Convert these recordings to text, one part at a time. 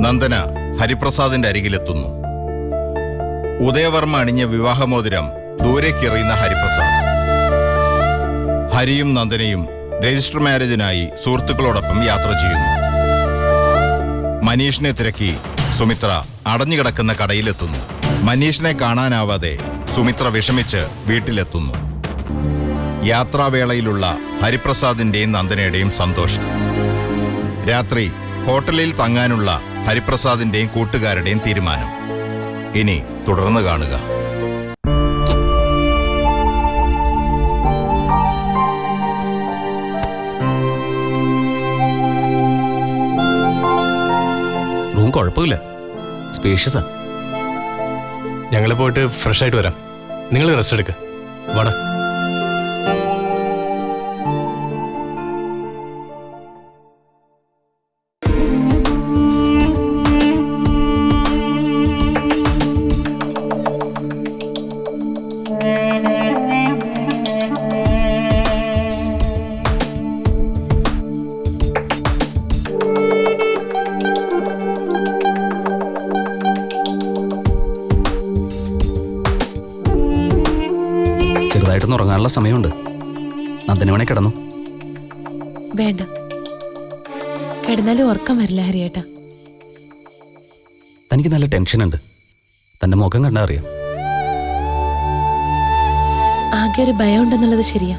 Nandana ഹരിപ്രസാദിന്റെ അരികിലെത്തുന്നു. Udaya Varma അണിഞ്ഞ വിവാഹമോതിരം ദൂരേക്കെറിയുന്ന Hariprasad. ഹരിയും നന്ദനയും register മാരേജിനായി സുഹൃത്തുക്കളോടൊപ്പം യാത്ര ചെയ്യുന്നു. മനീഷിനെ തിരക്കി സുമിത്ര അടഞ്ഞുകിടക്കുന്ന കടയിലെത്തുന്നു. മനീഷിനെ കാണാനാവാതെ സുമിത്ര വിഷമിച്ച് വീട്ടിലെത്തുന്നു. യാത്രാവേളയിലുള്ള ഹരിപ്രസാദിന്റെയും നന്ദനയുടെയും സന്തോഷം. രാത്രി ഹോട്ടലിൽ തങ്ങാനുള്ള ഹരിപ്രസാദിന്റെയും കൂട്ടുകാരുടെയും തീരുമാനം. ഇനി തുടർന്ന് കാണുക. റൂം കുഴപ്പമില്ല, സ്പേഷ്യസാ. ഞങ്ങൾ പോയിട്ട് ഫ്രഷ് ആയിട്ട് വരാം. നിങ്ങൾ റെസ്റ്റ് എടുക്കുക. വാടാ. ചെറുതായിട്ടൊന്ന് ഉറങ്ങാനുള്ള സമയമുണ്ട്. നന്ദന വേണേ കിടന്നു. വേണ്ട, കിടന്നാലും ഉറക്കം വരില്ല ഹരിയേട്ടാ. തനിക്ക് നല്ല ടെൻഷനുണ്ട്. തന്റെ മുഖം കണ്ടാ അറിയാം. ആകെ ഒരു ഭയം ഉണ്ടെന്നുള്ളത് ശരിയാ.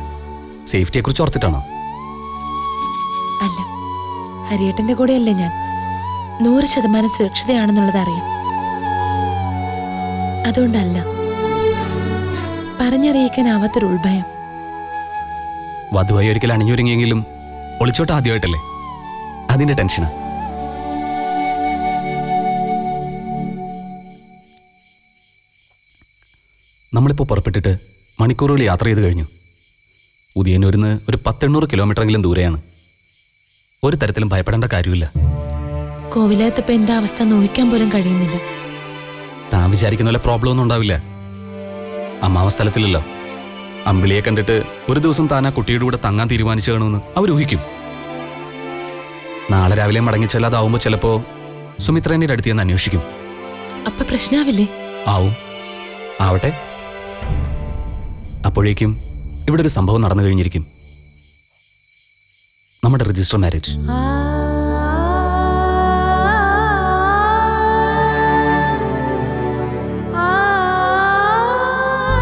സേഫ്റ്റിയെ കുറിച്ച് ഓർത്തിട്ടാണോ? അല്ല, ഹരിയേട്ടന്റെ കൂടെയല്ലേ ഞാൻ. 100% സുരക്ഷിതയാണെന്നുള്ളത് അറിയാം. അതുകൊണ്ടല്ല, പറഞ്ഞറിയിക്കാനാവാത്തൊരു ഉൾഭയം. വധുവായി ഒരിക്കൽ അണിഞ്ഞൊരുങ്ങിയെങ്കിലും ഒളിച്ചോട്ട് ആദ്യമായിട്ടല്ലേ, അതിന്റെ ടെൻഷനാ. നമ്മളിപ്പോൾ പുറപ്പെട്ടിട്ട് മണിക്കൂറുകൾ യാത്ര ചെയ്ത് കഴിഞ്ഞു. ഉദയന്നൂരിന്ന് ഒരു 10-800 കിലോമീറ്ററെങ്കിലും ദൂരെയാണ്. ഒരു തരത്തിലും ഭയപ്പെടേണ്ട കാര്യമില്ല. കോവിലകത്തപ്പോ എന്താ അവസ്ഥ നോക്കാൻ പോലും കഴിയുന്നില്ല. താൻ വിചാരിക്കുന്ന പോലെ പ്രോബ്ലം ഒന്നും ഉണ്ടാവില്ല. അമ്മാവ സ്ഥലത്തില്ലല്ലോ. അമ്പിളിയെ കണ്ടിട്ട് ഒരു ദിവസം താൻ ആ കുട്ടിയുടെ കൂടെ തങ്ങാൻ തീരുമാനിച്ചു കാണുമെന്ന് അവരൂഹിക്കും. നാളെ രാവിലെ മടങ്ങിച്ചെല്ലാതാവുമ്പോൾ ചിലപ്പോ സുമിത്രേന്റെ അടുത്ത് ചെന്ന് അന്വേഷിക്കും. അപ്പൊ പ്രശ്നാവില്ലേ? ആവും. ആവട്ടെ. അപ്പോഴേക്കും ഇവിടെ ഒരു സംഭവം നടന്നു കഴിഞ്ഞിരിക്കും. നമ്മുടെ രജിസ്റ്റർ മാരേജ്.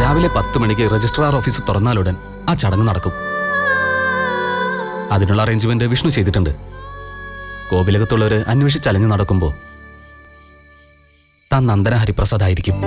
രാവിലെ 10 മണിക്ക് രജിസ്ട്രാർ ഓഫീസ് തുറന്നാലുടൻ ആ ചടങ്ങ് നടക്കും. അതിനുള്ള അറേഞ്ച്മെന്റ് വിഷ്ണു ചെയ്തിട്ടുണ്ട്. കോവിലകത്തുള്ളവര് അന്വേഷിച്ചലഞ്ഞു നടക്കുമ്പോൾ താൻ നന്ദന ഹരിപ്രസാദ് ആയിരിക്കും.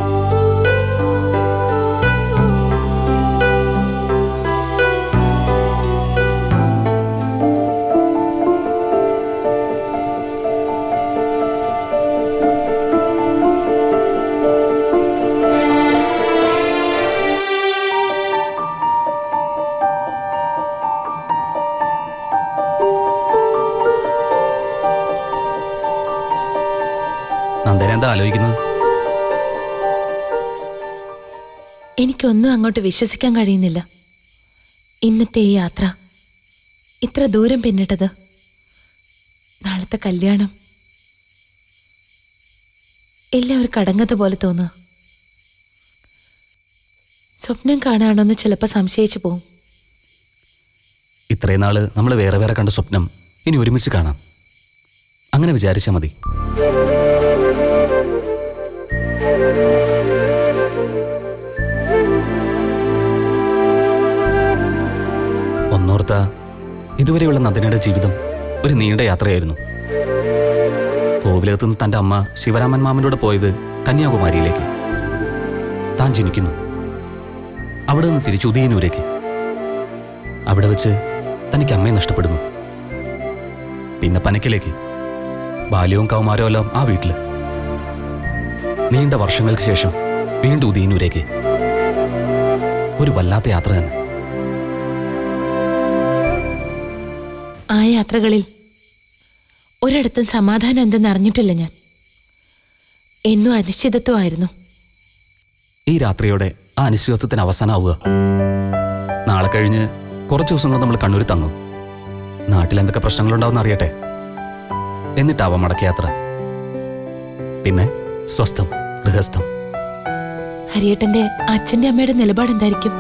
നന്ദന എന്താ ആലോചിക്കുന്നത്? എനിക്കൊന്നും അങ്ങോട്ട് വിശ്വസിക്കാൻ കഴിയുന്നില്ല. ഇന്നത്തെ ഈ യാത്ര, ഇത്ര ദൂരം പിന്നിട്ടത്, നാളത്തെ കല്യാണം, എല്ലാം ഒരു കടങ്ങത്ത് പോലെ തോന്നുക. സ്വപ്നം കാണാണോന്ന് ചിലപ്പോൾ സംശയിച്ചു പോവും. ഇത്രയും നാള് നമ്മൾ വേറെ വേറെ കണ്ട സ്വപ്നം ഇനി ഒരുമിച്ച് കാണാം. അങ്ങനെ വിചാരിച്ചാൽ മതി. ഒന്നോർത്ത ഇതുവരെയുള്ള നന്ദനയുടെ ജീവിതം ഒരു നീണ്ട യാത്രയായിരുന്നു. കോവിലകത്തുനിന്ന് തൻ്റെ അമ്മ ശിവരാമൻ മാമനോട് പോയത് കന്യാകുമാരിയിലേക്ക്. താൻ ജനിക്കുന്നു. അവിടെ നിന്ന് തിരിച്ചു ഉദയന്നൂരേക്ക്. അവിടെ വെച്ച് തനിക്ക് അമ്മയെ നഷ്ടപ്പെടുന്നു. പിന്നെ പനക്കിലേക്ക്. ബാല്യവും കൗമാരവും എല്ലാം ആ വീട്ടില്. നീണ്ട വർഷങ്ങൾക്ക് ശേഷം വീണ്ടും ഉദയന്നൂരേക്ക്. ഒരു വല്ലാത്ത യാത്ര തന്നെ. ആ യാത്രകളിൽ ഒരിടത്തും സമാധാനം എന്തെന്ന് അറിഞ്ഞിട്ടില്ല ഞാൻ. എന്നും അനിശ്ചിതത്വമായിരുന്നു. ഈ രാത്രിയോടെ ആ അനിശ്ചിതത്വത്തിന് അവസാനമാവുക. നാളെ കഴിഞ്ഞ് കുറച്ച് ദിവസം കൊണ്ട് നമ്മൾ കണ്ണൂർ തങ്ങും. നാട്ടിൽ എന്തൊക്കെ പ്രശ്നങ്ങളുണ്ടാവും അറിയട്ടെ. എന്നിട്ടാവാം മടക്കയാത്ര. പിന്നെ സ്വസ്ഥം, ഗൃഹസ്ഥം. ഹരിയേട്ടന്റെ അച്ഛന്റെ അമ്മയുടെ നിലപാട് എന്തായിരിക്കും?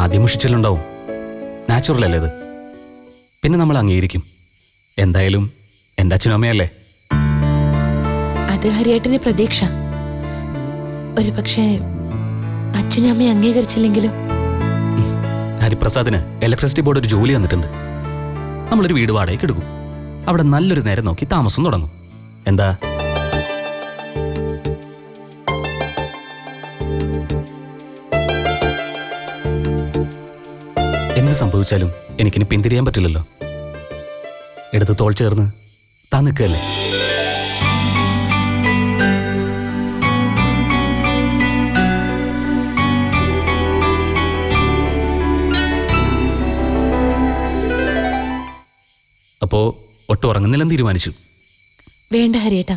ആദ്യം മുഷിച്ചിലുണ്ടാവും, നാച്ചുറൽ അല്ലേ ഇത്. പിന്നെ നമ്മൾ അംഗീകരിക്കും. എന്തായാലും എൻ്റെ അച്ഛനും അമ്മയല്ലേ. അത് ഹരിയേട്ടന്റെ പ്രതീക്ഷ. ഒരു പക്ഷേ അച്ഛനും അമ്മയെ അംഗീകരിച്ചില്ലെങ്കിലും ഹരിപ്രസാദിന് ഇലക്ട്രിസിറ്റി ബോർഡ് ഒരു ജോലി തന്നിട്ടുണ്ട്. നമ്മളൊരു വീട് വാടകയ്ക്ക് എടുക്കും. അവിടെ നല്ലൊരു നേരം നോക്കി താമസം തുടങ്ങും. എന്താ? എന്ത് സംഭവിച്ചാലും എനിക്കിനി പിന്തിരിയാൻ പറ്റില്ലല്ലോ. എടുത്ത് തോൾ ചേർന്ന് താൻ നിൽക്കുകയല്ലേ. അപ്പോ ഒട്ടും ഉറങ്ങുന്നില്ലെന്ന് തീരുമാനിച്ചു. വേണ്ട ഹരിയേട്ടാ,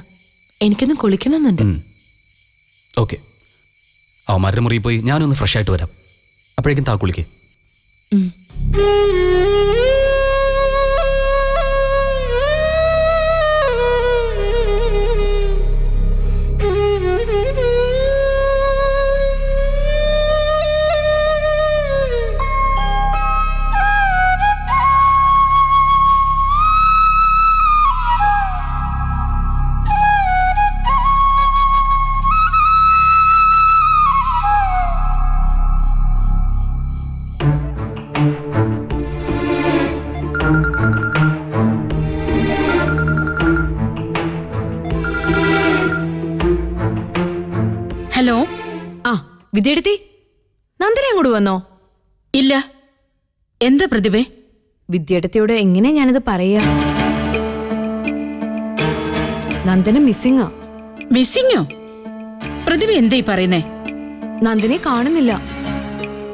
എനിക്കൊന്ന് കുളിക്കണമെന്നുണ്ട്. ഓക്കെ, അവന്മാരുടെ മുറിയിൽ പോയി ഞാനൊന്ന് ഫ്രഷ് ആയിട്ട് വരാം. അപ്പോഴേക്കും താ കുളിക്കേ. ഹലോ. ആ വിദ്യാർത്ഥി, നന്ദന അങ്ങോട്ട് വന്നോ? ഇല്ല. എന്താ പ്രതിഭേ? വിദ്യാർത്ഥിയോട് എങ്ങനെ ഞാനിത് പറയാ? നന്ദന മിസ്സിങ്ങാ. മിസ്സിങ്ങോ? പ്രതിഭ എന്തായി പറയുന്നേ? നന്ദനെ കാണുന്നില്ല.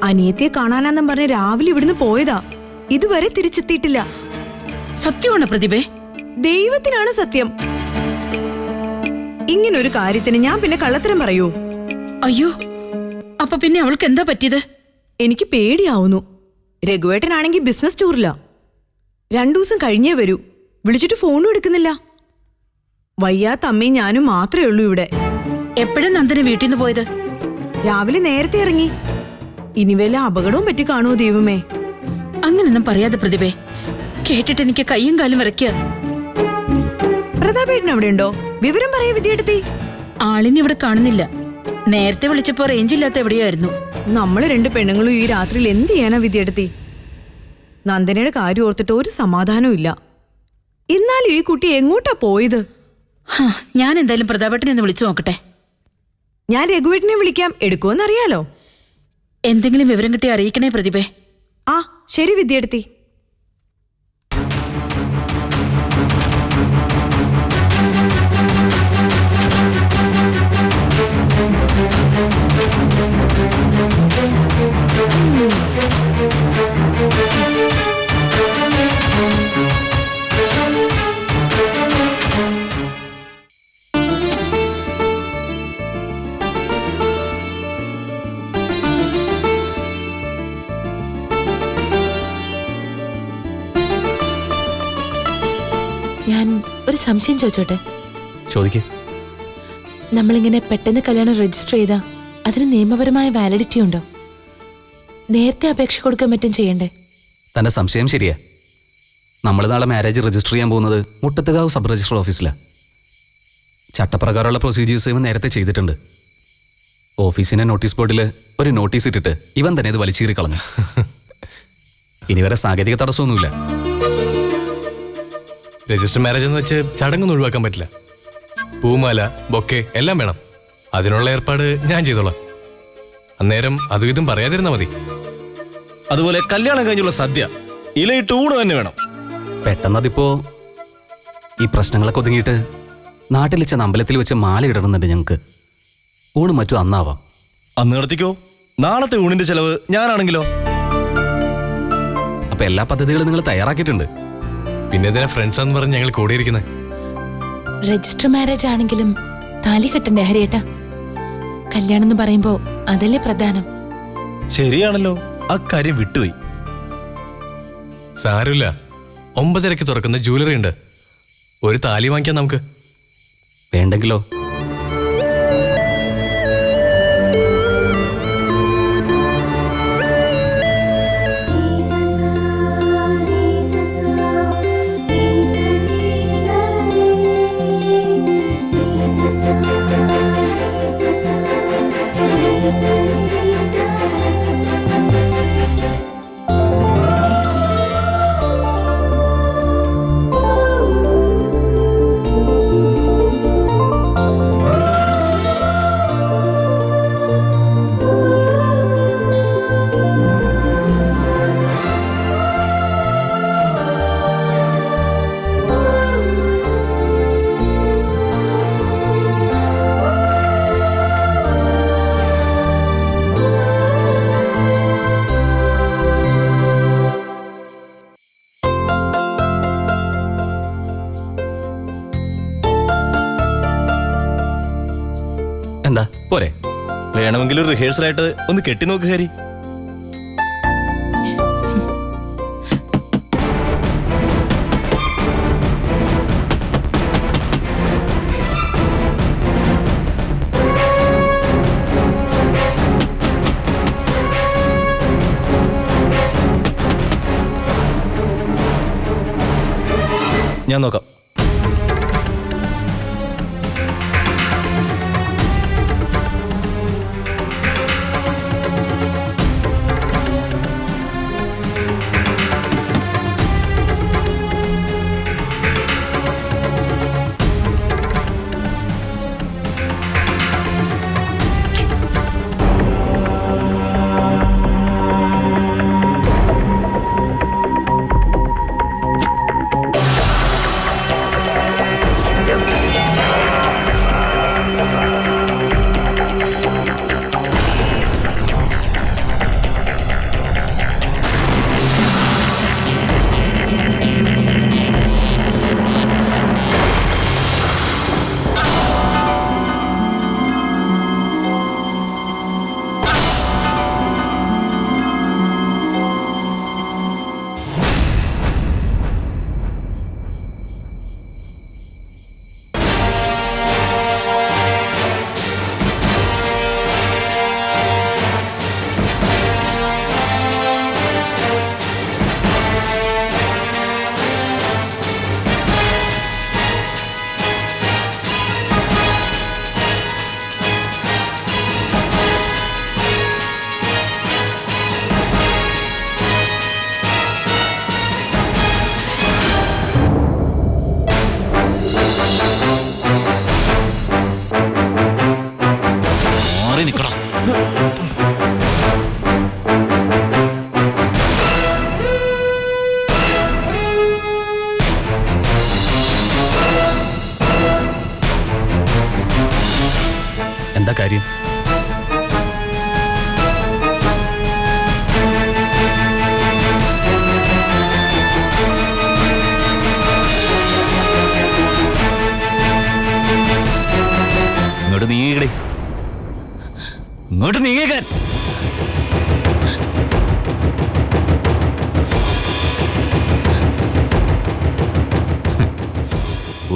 അനിയത്തിയെ കാണാനാന്നും പറഞ്ഞ് രാവിലെ ഇവിടുന്ന് പോയതാ. ഇതുവരെ തിരിച്ചെത്തിയിട്ടില്ല. സത്യമാണോ പ്രതിഭേ? ദൈവത്തിനാണ് സത്യം. ഇങ്ങനൊരു കാര്യത്തിന് ഞാൻ പിന്നെ കള്ളത്തരം പറയൂ? അയ്യോ, അപ്പൊ പിന്നെ അവൾക്ക് എന്താ പറ്റിയത്? എനിക്ക് പേടിയാവുന്നു. രഘുവേട്ടനാണെങ്കിൽ ബിസിനസ് ടൂറില്ല. 2 ദിവസം കഴിഞ്ഞേ വരൂ. വിളിച്ചിട്ട് ഫോണും എടുക്കുന്നില്ല. വയ്യാത്ത അമ്മയും ഞാനും മാത്രമേ ഉള്ളൂ ഇവിടെ. എപ്പോഴും നന്ദന വീട്ടിൽ നിന്ന് പോയത്? രാവിലെ നേരത്തെ ഇറങ്ങി. ഇനി വല്ല അപകടവും പറ്റി കാണുമോ ദൈവമേ? അങ്ങനൊന്നും പറയാതെ പ്രതിഭേ. കേട്ടിട്ട് എനിക്ക് കയ്യും കാലും വിറയ്ക്കുക. പ്രതാപേട്ടൻ അവിടെ ഉണ്ടോ? വിവരം പറയാ വിദ്യാർത്ഥി. ആളിനെ ഇവിടെ കാണുന്നില്ല. നേരത്തെ വിളിച്ചപ്പോ റേഞ്ച് ഇല്ലാത്ത എവിടെയായിരുന്നു. നമ്മള് 2 പെണ്ണുങ്ങളും ഈ രാത്രിയിൽ എന്ത് ചെയ്യാനാ വിദ്യാർത്ഥി? നന്ദനയുടെ കാര്യം ഓർത്തിട്ട് ഒരു സമാധാനവും ഇല്ല. എന്നാലും ഈ കുട്ടി എങ്ങോട്ടാ പോയത്? ഞാൻ എന്തായാലും പ്രതാപേട്ടനെ ഒന്ന് വിളിച്ചു നോക്കട്ടെ. ഞാൻ രഘുവേട്ടനെ വിളിക്കാം, എടുക്കുമെന്നറിയാലോ. എന്തെങ്കിലും വിവരം കിട്ടി അറിയിക്കണേ പ്രതിഭേ. ആ ശരി വിദ്യാർത്ഥി. ഞാൻ ഒരു സംശയം ചോദിച്ചോട്ടെ? ചോദിക്കേ. നമ്മളിങ്ങനെ പെട്ടെന്ന് കല്യാണം രജിസ്റ്റർ ചെയ്താ അതിന് നിയമപരമായ വാലിഡിറ്റി ഉണ്ടോ? നേരത്തെ അപേക്ഷ കൊടുക്കാൻ മറ്റും ചെയ്യണ്ടേ? തൻ്റെ സംശയം ശരിയാ. നമ്മൾ നാളെ മാരേജ് രജിസ്റ്റർ ചെയ്യാൻ പോകുന്നത് മുട്ടത്തുകാവ് സബ് രജിസ്റ്റർ ഓഫീസിലാണ്. ചട്ടപ്രകാരമുള്ള പ്രൊസീജിയേഴ്സ് ഇവൻ നേരത്തെ ചെയ്തിട്ടുണ്ട്. ഓഫീസിൻ്റെ നോട്ടീസ് ബോർഡിൽ ഒരു നോട്ടീസ് ഇട്ടിട്ട് ഇവൻ തന്നെ ഇത് വലിച്ചീറി കളഞ്ഞു. ഇനി വരെ സാങ്കേതിക തടസ്സമൊന്നുമില്ല. രജിസ്റ്റർ മാരേജ് എന്ന് വെച്ച് ചടങ്ങൊന്നും ഒഴിവാക്കാൻ പറ്റില്ല. പൂമാല, ബൊക്കെ എല്ലാം വേണം. അതിനുള്ള ഏർപ്പാട് ഞാൻ ചെയ്തോളാം. അന്നേരം അതും ഇതും പറയാതിരുന്നാ മതി. അതുപോലെ കല്യാണം കഴിഞ്ഞുള്ള സദ്യ ഇലയിട്ട് ഊണ് തന്നെ വേണം. പെട്ടെന്നതിപ്പോ ഈ പ്രശ്നങ്ങളൊക്കെ ഒതുങ്ങിയിട്ട് നാട്ടിൽ ചെന്ന് അമ്പലത്തിൽ വെച്ച് മാല ഇടണമെന്നുണ്ട് ഞങ്ങൾക്ക്. ഊണ് മറ്റും അന്നാവാം. അന്ന് നടത്തിക്കോ. നാളത്തെ ഊണിന്റെ ചെലവ് ഞാനാണെങ്കിലോ? അപ്പൊ എല്ലാ പദ്ധതികളും നിങ്ങൾ തയ്യാറാക്കിയിട്ടുണ്ട്. പിന്നെ എന്തിനാ ഫ്രണ്ട്സാന്ന് പറഞ്ഞ് ഞങ്ങൾ കൂടിയിരിക്കുന്നത്? രജിസ്റ്റർ മാരേജ് ആണെങ്കിലും താലി കെട്ടണ്ടേ ഹരിയേട്ടാ? കല്യാണം എന്ന് പറയുമ്പോ അതല്ലേ പ്രധാനം. ശരിയാണല്ലോ, അക്കാര്യം വിട്ടുപോയി. സാരമില്ല, 9:30 തുറക്കുന്ന ജ്വല്ലറി ഉണ്ട്. ഒരു താലി വാങ്ങിക്കാം നമുക്ക്. വേണ്ടെങ്കിലോ? എന്താ പോരെ? വേണമെങ്കിൽ ഒരു റിഹേഴ്സലായിട്ട് ഒന്ന് കെട്ടി നോക്ക് ഹരി. ഞാൻ നോക്കാം. എന്താ കാര്യം? ഇങ്ങോട്ട് നീങ്ങി, ഇങ്ങോട്ട് നീങ്ങിക്കാൻ.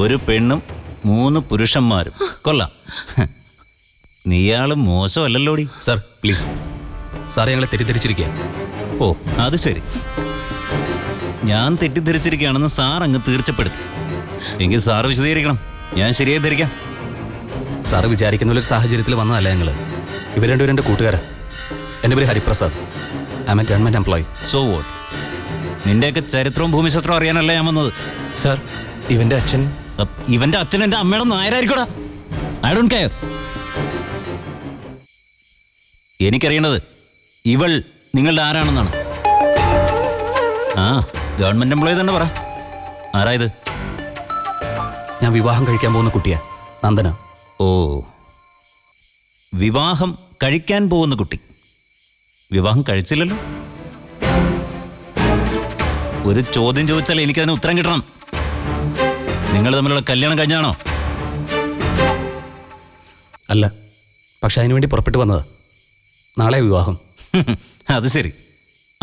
ഒരു പെണ്ണും 3 പുരുഷന്മാരും. കൊള്ളാം. നീയാളും മോശമല്ലല്ലോടി. സർ പ്ലീസ്, സാർ ഞങ്ങളെ തെറ്റിദ്ധരിച്ചിരിക്കുക. ഓ അത് ശരി, ഞാൻ തെറ്റിദ്ധരിച്ചിരിക്കുകയാണെന്ന് സാർ അങ്ങ് തീർച്ചപ്പെടുത്തി. എങ്കിൽ സാറ് വിശദീകരിക്കണം, ഞാൻ ശരിയായി ധരിക്കാം. സാറ് വിചാരിക്കുന്ന ഒരു സാഹചര്യത്തിൽ വന്നതല്ല ഞങ്ങൾ. ഇവർ രണ്ടുപേരും എൻ്റെ കൂട്ടുകാരാ. എൻ്റെ പേര് Hariprasad. I M A government employee. So vote? നിന്റെയൊക്കെ ചരിത്രവും ഭൂമിശാസ്ത്രവും അറിയാനല്ല ഞാൻ വന്നത്. സാർ, ഇവന്റെ അച്ഛൻ എൻ്റെ അമ്മയുടെ നായരായിരിക്കോടാ. I don't care. എനിക്കറിയേണ്ടത് ഇവൾ നിങ്ങളുടെ ആരാണെന്നാണ്. ആ ഗവൺമെന്റ് എംപ്ലോയി തന്നെ പറ. ആരായത്? ഞാൻ വിവാഹം കഴിക്കാൻ പോകുന്ന കുട്ടിയാ, നന്ദന. ഓ, വിവാഹം കഴിക്കാൻ പോകുന്ന കുട്ടി. വിവാഹം കഴിച്ചില്ലല്ലോ. ഒരു ചോദ്യം ചോദിച്ചാൽ എനിക്കതിന് ഉത്തരം കിട്ടണം. നിങ്ങൾ തമ്മിലുള്ള കല്യാണം കഴിഞ്ഞാണോ? അല്ല, പക്ഷെ അതിനുവേണ്ടി പുറപ്പെട്ടു വന്നത്. നാളെ വിവാഹം. അത് ശരി.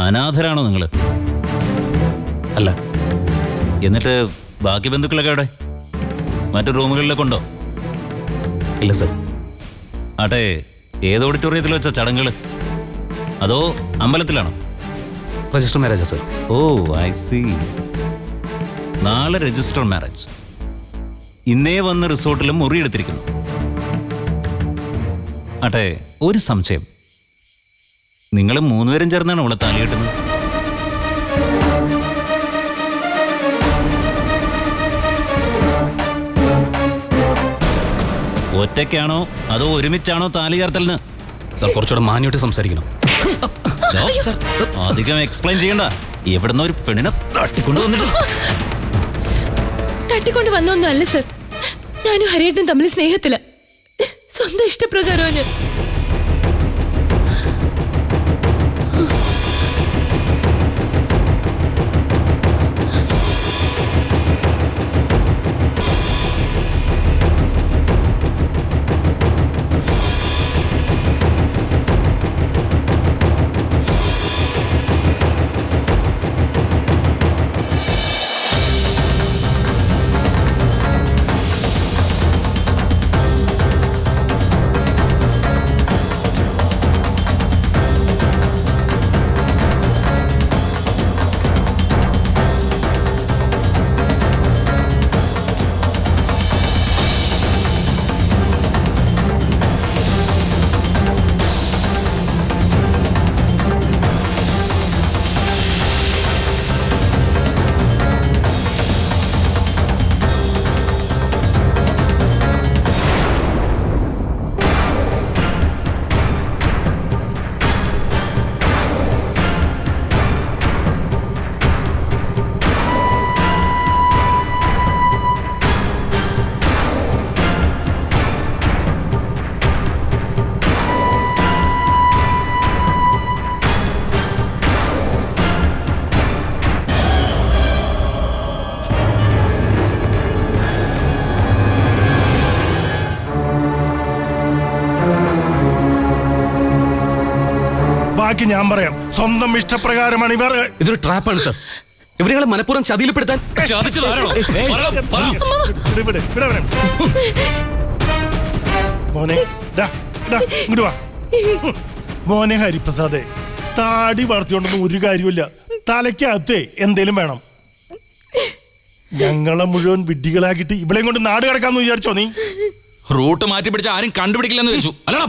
അനാഥരാണോ നിങ്ങൾ? അല്ല. എന്നിട്ട് ബാക്കി ബന്ധുക്കളൊക്കെ എവിടെ? മറ്റു റൂമുകളിലൊക്കെ ഉണ്ടോ? ഇല്ല സർ. ആട്ടെ, ഏത് ഓഡിറ്റോറിയത്തിൽ വെച്ച ചടങ്ങുകൾ? അതോ അമ്പലത്തിലാണോ? രജിസ്റ്റർ മാരേജാ സർ. Oh, I see. നാളെ രജിസ്റ്റർ മാരേജ്. ഇന്നേ വന്ന് റിസോർട്ടിലും മുറിയെടുത്തിരിക്കുന്നു. ആട്ടെ, ഒരു സംശയം. നിങ്ങൾ മൂന്നുപേരും ചേർന്നാണ് അവളെ താലി കെട്ടുന്നത്? ഒറ്റയ്ക്കാണോ അതോ ഒരുമിച്ചാണോ താലി ചേർത്തലെന്ന്? സർ, കുറച്ചുകൂടെ മാന്യമായിട്ട് സംസാരിക്കണം. അധികം എക്സ്പ്ലെയിൻ ചെയ്യണ്ട. എവിടുന്ന ഒരു പെണ്ണിനെ തട്ടിക്കൊണ്ടു വന്നിട്ട്. തട്ടിക്കൊണ്ട് വന്നൊന്നും അല്ല സർ. ഞാനും ഹരിയേട്ടനും തമ്മിൽ സ്നേഹത്തില. സ്വന്തം ഇഷ്ടപ്രകാരമാണ് ഞാൻ. ബാക്കി ഞാൻ പറയാം. സ്വന്തം ഇഷ്ടപ്രകാരമാണ് ഇവർ. ഇതൊരു ട്രാപ്പാണ് സർ. ഇവരെ മനഃപൂർവ്വം ചതിയിൽപ്പെടുത്താൻ. മോനെ, ഇങ്ങോട്ട് വാ. മോനെ ഹരിപ്രസാദേ, താടി വളർത്തിയോണ്ടൊന്നും ഒരു കാര്യമില്ല. തലയ്ക്കകത്തേ എന്തേലും വേണം. ഞങ്ങളെ മുഴുവൻ വിഡ്ഢികളാക്കിയിട്ട് ഇവളെയും കൊണ്ട് നാട് കിടക്കാന്ന് വിചാരിച്ചോ നീ? റൂട്ട് മാറ്റി പിടിച്ച ആരും കണ്ടുപിടിക്കില്ലെന്ന് വെച്ചു അല്ലടാ.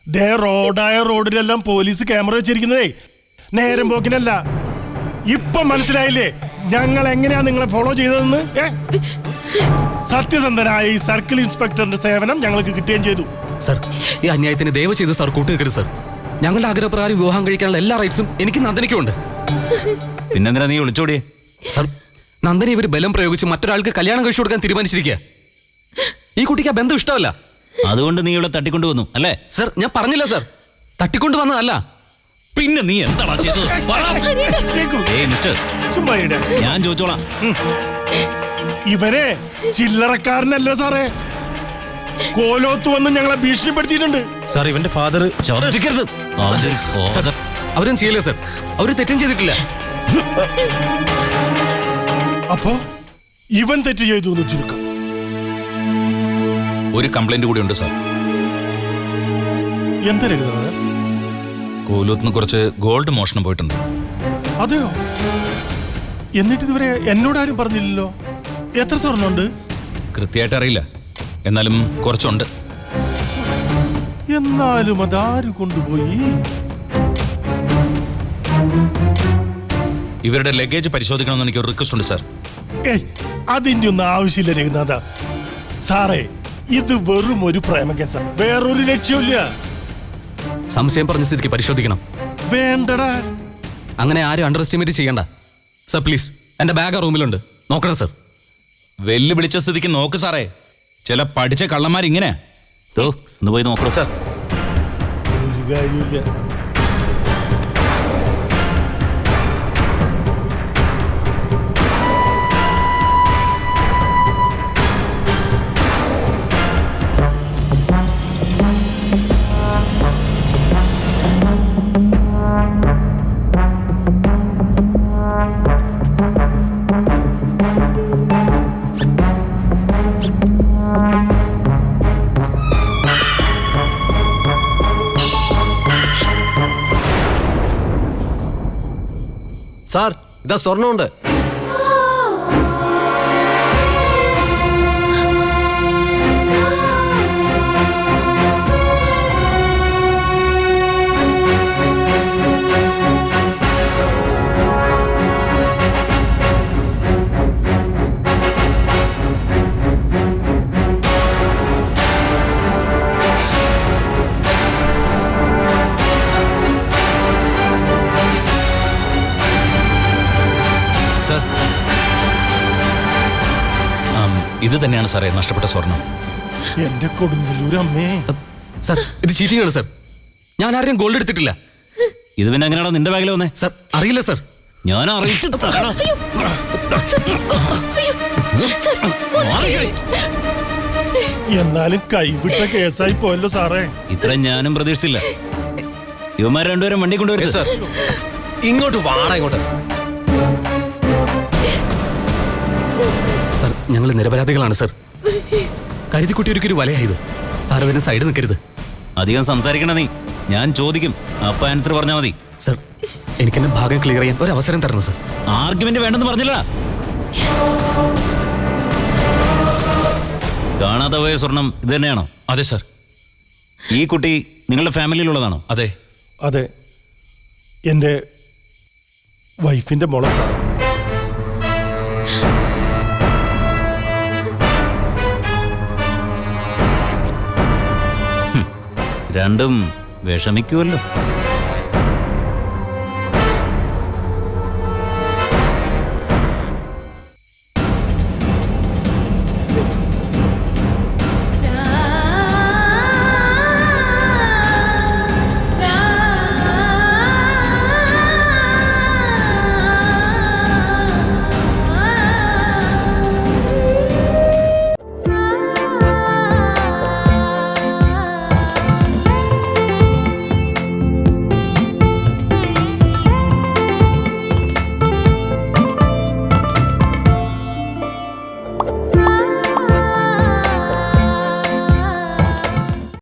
ദേ റോഡായ റോഡിലെല്ലാം പോലീസ് ക്യാമറ വെച്ചിരിക്കുന്നതേ നേരം പോക്കിനല്ല. ഇപ്പൊ മനസ്സിലായില്ലേ ഞങ്ങൾ എങ്ങനെയാ നിങ്ങളെ ഫോളോ ചെയ്തതെന്ന്? സത്യസന്ധനായ ഈ സർക്കിൾ ഇൻസ്പെക്ടറിന്റെ സേവനം ഞങ്ങൾക്ക് കിട്ടുകയും ചെയ്തു. സർ, ഈ അന്യായത്തിന് ദയവ് ചെയ്ത് സാർ കൂട്ടു നിൽക്കരുത് സർ. ഞങ്ങളുടെ ആഗ്രഹപ്രകാരം വിവാഹം കഴിക്കാനുള്ള എല്ലാ റൈറ്റ്സും എനിക്ക് നന്ദനിക്കുണ്ട്. പിന്നെന്തിനാ നീ വിളിച്ചോടിയേ? സർ, നന്ദനെ ഇവർ ബലം പ്രയോഗിച്ച് മറ്റൊരാൾക്ക് കല്യാണം കഴിച്ചു കൊടുക്കാൻ തീരുമാനിച്ചിരിക്കുക. ഈ കുട്ടിക്ക് ആ ബന്ധം ഇഷ്ടമല്ല. അതുകൊണ്ട് നീ ഇവിടെ തട്ടിക്കൊണ്ടുവന്നു അല്ലേ? സർ, ഞാൻ പറഞ്ഞില്ല സർ, തട്ടിക്കൊണ്ടു വന്നതല്ല. പിന്നെ നീ എന്താണോ ചെയ്തത്? മിസ്റ്റർ, ഞാൻ ചോദിച്ചോളാം. ഇവനെ ചില്ലറക്കാരനല്ല സാറേ. കോലോത്ത് വന്ന് ഞങ്ങളെ ഭീഷണിപ്പെടുത്തിയിട്ടുണ്ട്. സാർ, ഇവന്റെ ഫാദർ. അവരും ചെയ്യില്ല സർ. അവര് തെറ്റും ചെയ്തിട്ടില്ല. അപ്പോ ഇവൻ തെറ്റ് ചെയ്തു എന്ന് ചുരുക്കം. ഒരു കംപ്ലൈന്റ് കൂടി ഉണ്ട് സാർ. എന്താ എഴുതുന്നത്? കോലൂത്തിന് കുറച്ച് ഗോൾഡ് മോഷണം പോയിട്ടുണ്ട്. അതെയോ? എന്നിട്ട് ഇതുവരെ എന്നോടാരും പറഞ്ഞില്ലല്ലോ. എത്ര സ്വർണ്ണുണ്ട്? കൃത്യമായിട്ട് അറിയില്ല, എന്നാലും കുറച്ചുണ്ട്. എന്നാലും അതാര് കൊണ്ടുപോയി? ഇവരുടെ ലഗേജ് പരിശോധിക്കണമെന്ന് എനിക്ക് ഒരു റിക്വസ്റ്റ് ഉണ്ട് സാർ. അതിന്റെ ഒന്നും ആവശ്യമില്ല രഘുനാഥ. സാറേ, ഇത് വെറും ഒരു പ്രേമ കേസാണ്, വേറൊരു ലക്ഷ്യമില്ല. സംശയം പറഞ്ഞ സ്ഥിതിക്ക് പരിശോധിക്കണം. വേണ്ടടാ, അങ്ങനെ ആരും അണ്ടർ എസ്റ്റിമേറ്റ് ചെയ്യണ്ട സർ. പ്ലീസ്, എന്റെ ബാഗ് ആ റൂമിലുണ്ട്, നോക്കണം സർ. വെല്ലുവിളിച്ച സ്ഥിതിക്ക് നോക്ക് സാറേ. ചില പഠിച്ച കള്ളന്മാരിങ്ങനെ. ഒന്ന് പോയി നോക്കണം സർ. ഒരു കാര്യമില്ല. സാർ ഇതാ സ്വർണ്ണമുണ്ട്. ഇത് തന്നെയാണ് സാറേ നഷ്ടപ്പെട്ട സ്വർണം. എന്റെ കൊടുങ്ങല്ലൂർ അമ്മേ. സാർ ഇത് ചീറ്റിംഗ് ആണ് സാർ. ഞാൻ ആരെയും ഗോൾഡ് എടുത്തിട്ടില്ല. ഇത് പിന്നെ എങ്ങനെയാണോ നിന്റെ ബാഗിൽ വന്നേ? സാർ അറിയില്ല സാർ. ഞാൻ അറിയിച്ചു തരാം. എന്നാലും കൈവിട്ട കേസായി പോയല്ലോ സാറേ. ഇത്ര ഞാനും പ്രതീക്ഷിച്ചില്ല. ഇവന്മാർ രണ്ടുപേരും വണ്ടി കൊണ്ടുവരുന്നത്. സാർ ഇങ്ങോട്ട് വാടാ ഇങ്ങോട്ട്. സാർ ഞങ്ങൾ നിരപരാധികളാണ് സാർ. കരുതിക്കുട്ടി ഒരിക്കലും വലയായത്. സാർ അതിന് സൈഡ് നിൽക്കരുത്. അധികം സംസാരിക്കണ നീ. ഞാൻ ചോദിക്കും, അപ്പൊ ആൻസർ പറഞ്ഞാൽ മതി. സാർ എനിക്കെന്നെ ഭാഗം ക്ലിയർ ചെയ്യാൻ ഒരു അവസരം തരണം സാർ. ആർഗ്യുമെന്റ് വേണ്ടെന്ന് പറഞ്ഞില്ല. കാണാതെ പോയ സ്വർണം ഇത് തന്നെയാണോ? അതെ സാർ. ഈ കുട്ടി നിങ്ങളുടെ ഫാമിലിയിലുള്ളതാണോ? അതെ. അതെ, എന്റെ വൈഫിന്റെ മോളെ സാർ. രണ്ടും വിഷമിക്കുമല്ലോ.